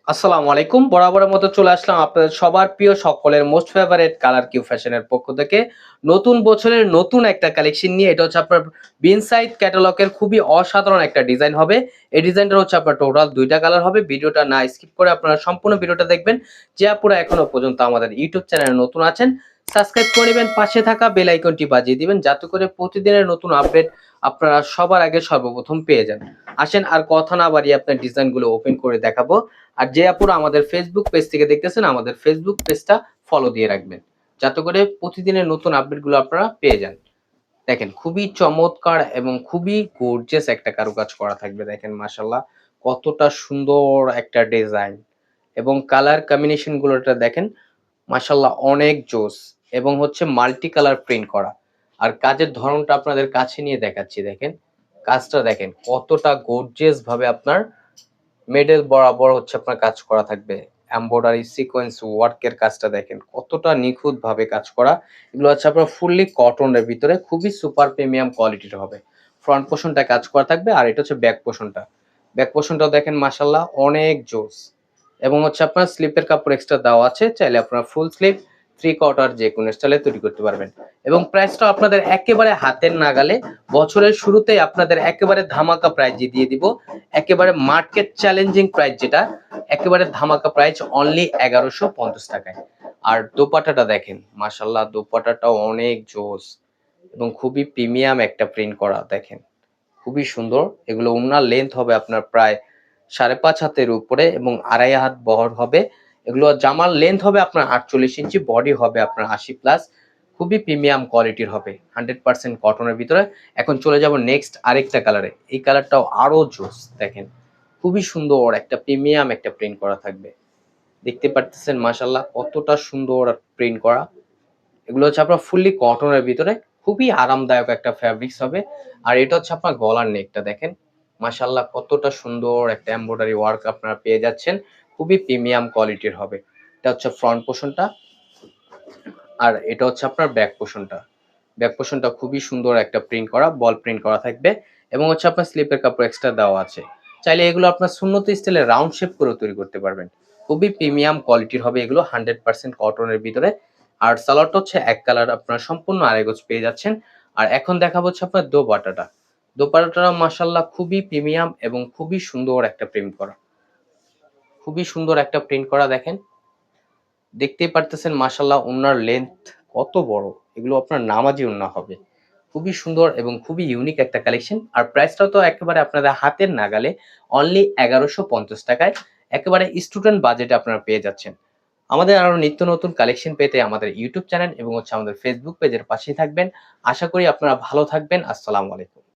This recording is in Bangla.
আসসালামু আলাইকুম। বরাবরের মতো চলে আসলাম আপনাদের সবার প্রিয় সকলের মোস্ট ফেভারিট কালার কিউ ফ্যাশনের পক্ষ থেকে নতুন বছরের নতুন একটা কালেকশন নিয়ে। এটা হচ্ছে আপনার বিনসাইড ক্যাটালগের খুবই অসাধারণ একটা ডিজাইন হবে। এই ডিজাইনটা হচ্ছে আপনার টোটাল ২ টা কালার হবে। ভিডিওটা না স্কিপ করে আপনারা সম্পূর্ণ ভিডিওটা দেখবেন। যে আপুরা এখনো পর্যন্ত আমাদের ইউটিউব চ্যানেলে নতুন আছেন, সাবস্ক্রাইব করে নেবেন, পাশে থাকা বেল আইকনটি বাজিয়ে দিবেন যাতে করে প্রতিদিনের নতুন আপডেট আপনারা সবার আগে সর্বপ্রথম পেয়ে যান। আসেন আর কথা না বাড়িয়ে আপনার ডিজাইনগুলো ওপেন করে দেখাবো। আর যে আপুরা আমাদের ফেসবুক পেজ থেকে দেখতেছেন, আমাদের ফেসবুক পেজটা ফলো দিয়ে রাখবেন যাতে করে প্রতিদিনের নতুন আপডেটগুলো আপনারা পেয়ে যান। দেখেন খুবই চমৎকার এবং খুবই গর্জিয়াস একটা কারুকাজ করা থাকবে। দেখেন মাশাআল্লাহ কতটা সুন্দর একটা ডিজাইন এবং কালার কম্বিনেশন গুলোটা দেখেন মাশাআল্লাহ অনেক জোস এবং হচ্ছে মাল্টি কালার প্রিন্ট করা। আর কাজের ধরনটা আপনাদের কাছে নিয়ে দেখাচ্ছি। দেখেন কাজটা দেখেন কতটা গর্জিয়াস ভাবে আপনার মিডল বরাবর হচ্ছে আপনার কাজ করা থাকবে। এমব্রয়ডারি সিকোয়েন্স ওয়ার্কের কাজটা দেখেন কতটা নিখুঁত ভাবে কাজ করা। এগুলো হচ্ছে আপনার ফুললি কটনের ভিতরে খুবই সুপার প্রিমিয়াম কোয়ালিটির হবে। ফ্রন্ট পোর্শনটা কাজ করা থাকবে আর এটা হচ্ছে ব্যাক পোর্শনটা। ব্যাক পোর্শনটাও দেখেন মাশাআল্লাহ অনেক জোস এবং হচ্ছে আপনার স্লিপের কাপড় এক্সট্রা দেওয়া আছে। চাইলে আপনারা ফুল স্লিপ, থ্রি কোয়ার্টার যেকোনো স্টাইলে তৈরি করতে পারবেন এবং প্রাইসটা আপনাদের একেবারে হাতের নাগালে। বছরের শুরুতেই আপনাদের একেবারে ধামাকা প্রাইস দিয়ে দিব। একেবারে মার্কেট চ্যালেঞ্জিং প্রাইস, যেটা একেবারে ধামাকা প্রাইস অনলি ১১৫০ টাকায়। আর দোপাট্টাটা দেখেন মাশাআল্লাহ দোপাট্টাটাও অনেক জোস এবং খুবই প্রিমিয়াম একটা প্রিন্ট করা। দেখেন খুবই সুন্দর। এগুলো ওড়নার লেন্থ হবে আপনার প্রায় ৫.৫ হাতের উপরে এবং ২.৫ হাত বহর হবে। এগুলো জামার লেন্থ হবে আপনার ৪৮ ইঞ্চি, বডি হবে আপনার ৮০ প্লাস। খুবই প্রিমিয়াম কোয়ালিটির হবে, 100% কটনের ভিতরে। এখন চলে যাব নেক্সট আরেকটা কালারে। এই কালারটাও আরো জোস। দেখেন খুবই সুন্দর একটা প্রিমিয়াম একটা প্রিন্ট করা থাকবে। দেখতে পারতেছেন মাশাআল্লাহ কতটা সুন্দর প্রিন্ট করা। এগুলো হচ্ছে আপনার ফুললি কটনের ভিতরে খুবই আরামদায়ক একটা ফ্যাব্রিক্স হবে। আর এটা হচ্ছে আপনার গলার নেকটা দেখেন মাশাআল্লাহ কতটা সুন্দর একটা এমব্রয়ডারি ওয়ার্ক আপনারা পেয়ে যাচ্ছেন। খুবই প্রিমিয়াম কোয়ালিটির হবে। এটা হচ্ছে ফ্রন্ট পোর্শনটা আর এটা হচ্ছে আপনার ব্যাক পোর্শনটা। ব্যাক পোর্শনটা খুবই সুন্দর একটা প্রিন্ট করা, বল প্রিন্ট করা থাকবে এবং হচ্ছে আপনার স্লিপের কাপড় এক্সট্রা দেওয়া আছে। চাইলে এগুলো আপনার সুন্নত স্টাইলে রাউন্ড শেপ করে তৈরি করতে পারবেন। খুবই প্রিমিয়াম কোয়ালিটির হবে এগুলো, 100% কটনের ভিতরে। আর সালোয়ারটা হচ্ছে এক কালার আপনার সম্পূর্ণ আড়াই গজ পেয়ে যাচ্ছেন। আর এখন দেখাবো হচ্ছে আপনার দোপাট্টাটা। দোপাট্টাটা মাশাআল্লাহ খুবই প্রিমিয়াম এবং খুবই সুন্দর একটা প্রিন্ট করা। খুবই সুন্দর একটা প্রিন্ট করা দেখেন। দেখতেই পারতেছেন মাশাআল্লাহ ওড়নার লেন্থ কত বড়। এগুলো আপনার নামাজি ওড়না হবে। খুবই সুন্দর এবং খুবই ইউনিক একটা কালেকশন। আর প্রাইসটাও তো একেবারে আপনাদের হাতের নাগালে অনলি ১১৫০ টাকায়। একেবারে স্টুডেন্ট বাজেটে আপনারা পেয়ে যাচ্ছেন। আমাদের আরো নিত্য নতুন কালেকশন পেতে আমাদের ইউটিউব চ্যানেল এবং হচ্ছে আমাদের ফেসবুক পেজের পাশেই থাকবেন। আশা করি আপনারা ভালো থাকবেন। আসসালামু আলাইকুম।